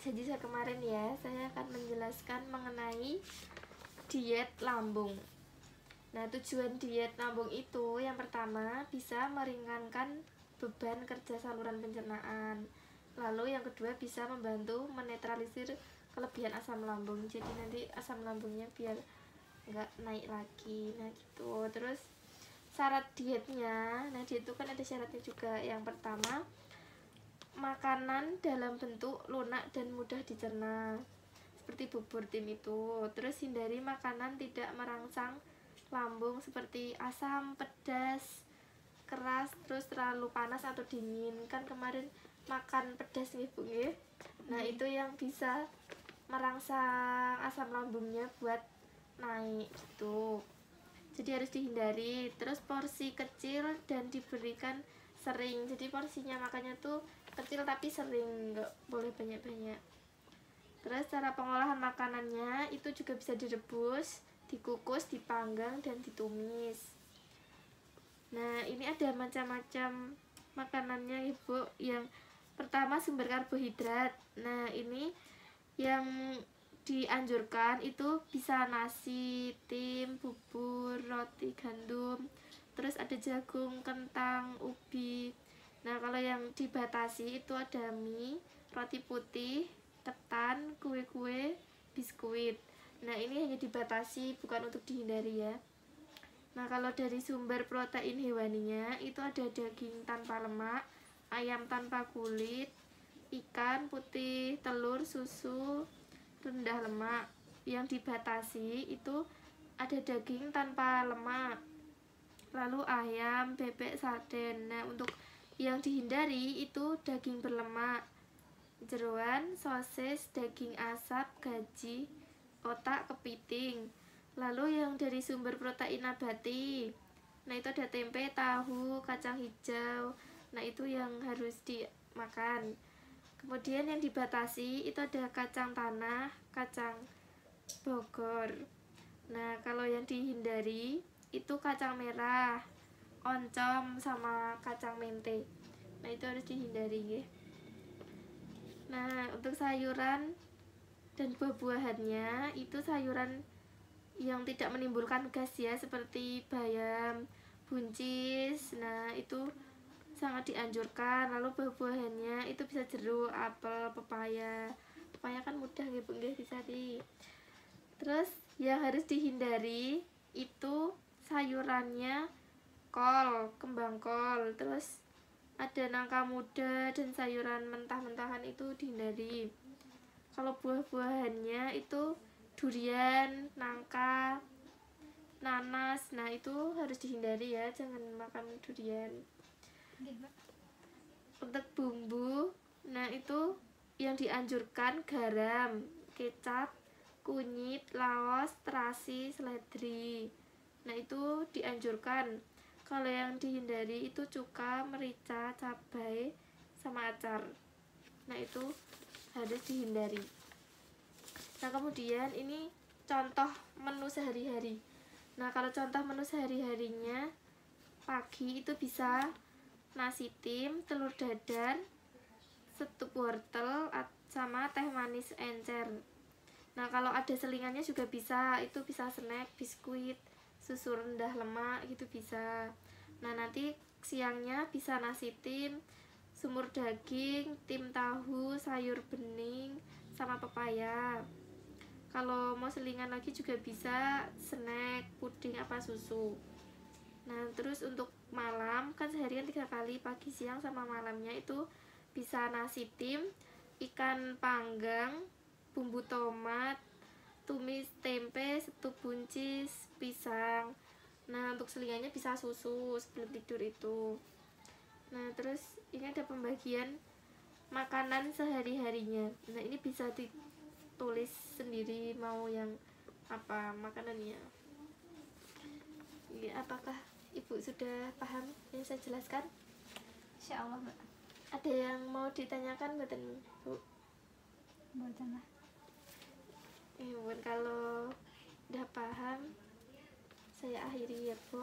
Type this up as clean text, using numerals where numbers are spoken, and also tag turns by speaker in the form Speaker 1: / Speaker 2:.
Speaker 1: Janji saya kemarin ya, saya akan menjelaskan mengenai diet lambung. Nah, tujuan diet lambung itu yang pertama bisa meringankan beban kerja saluran pencernaan. Lalu yang kedua bisa membantu menetralisir kelebihan asam lambung. Jadi nanti asam lambungnya biar nggak naik lagi. Nah gitu. Terus syarat dietnya, nah diet itu kan ada syaratnya juga. Yang pertama, makanan dalam bentuk lunak dan mudah dicerna seperti bubur tim itu. Terus hindari makanan tidak merangsang lambung seperti asam, pedas, keras, terus terlalu panas atau dingin. Kan kemarin makan pedas nih Bu ya. Nah itu yang bisa merangsang asam lambungnya buat naik gitu. Jadi harus dihindari. Terus porsi kecil dan diberikan sering. Jadi porsinya makannya tuh kecil tapi sering, nggak boleh banyak-banyak. Terus cara pengolahan makanannya itu juga bisa direbus, dikukus, dipanggang, dan ditumis. Nah ini ada macam-macam makanannya Ibu. Yang pertama sumber karbohidrat. Nah ini yang dianjurkan itu bisa nasi, tim, bubur, roti gandum, terus ada jagung, kentang, ubi. Nah kalau yang dibatasi itu ada mie, roti putih, ketan, kue-kue, biskuit. Nah ini hanya dibatasi, bukan untuk dihindari ya. Nah kalau dari sumber protein hewaninya itu ada daging tanpa lemak, ayam tanpa kulit, ikan putih, telur, susu rendah lemak. Yang dibatasi itu ada daging tanpa lemak, lalu ayam, bebek, sarden. Nah untuk yang dihindari itu daging berlemak, jeroan, sosis, daging asap, gaji, otak, kepiting. Lalu yang dari sumber protein nabati, nah itu ada tempe, tahu, kacang hijau. Nah itu yang harus dimakan. Kemudian yang dibatasi itu ada kacang tanah, kacang Bogor. Nah kalau yang dihindari itu kacang merah, oncom, sama kacang mente. Nah itu harus dihindari ya. Nah untuk sayuran dan buah-buahannya itu sayuran yang tidak menimbulkan gas ya, seperti bayam, buncis. Nah itu sangat dianjurkan. Lalu buah-buahannya itu bisa jeruk, apel, pepaya. Pepaya kan mudah gitu nggih disari. Terus yang harus dihindari itu sayurannya kol, kembang kol, terus ada nangka muda dan sayuran mentah-mentahan itu dihindari. Kalau buah-buahannya itu durian, nangka, nanas. Nah itu harus dihindari ya, jangan makan durian. Untuk bumbu, nah itu yang dianjurkan garam, kecap, kunyit, laos, terasi, seledri. Nah itu dianjurkan. Kalau yang dihindari itu cuka, merica, cabai, sama acar. Nah itu harus dihindari. Nah kemudian ini contoh menu sehari-hari. Nah kalau contoh menu sehari-harinya pagi itu bisa nasi tim, telur dadar, setup wortel, sama teh manis encer. Nah kalau ada selingannya juga bisa, itu bisa snack, biskuit, susu rendah lemak gitu bisa. Nah nanti siangnya bisa nasi tim, sumur daging, tim tahu, sayur bening, sama pepaya. Kalau mau selingan lagi juga bisa snack, puding, apa susu. Nah terus untuk malam kan seharian 3 kali, pagi, siang, sama malamnya itu bisa nasi tim, ikan panggang, bumbu tomat, tumis tempe, setup buncis, pisang. Nah untuk selingannya bisa susu sebelum tidur itu. Nah terus ini ada pembagian makanan sehari-harinya. Nah ini bisa ditulis sendiri mau yang apa makanannya. Ya, apakah Ibu sudah paham yang saya jelaskan?
Speaker 2: Insya Allah Mbak.
Speaker 1: Ada yang mau ditanyakan mboten Bu?
Speaker 2: Mboten lah.
Speaker 1: Ya, kalau udah paham saya akhiri ya Bu.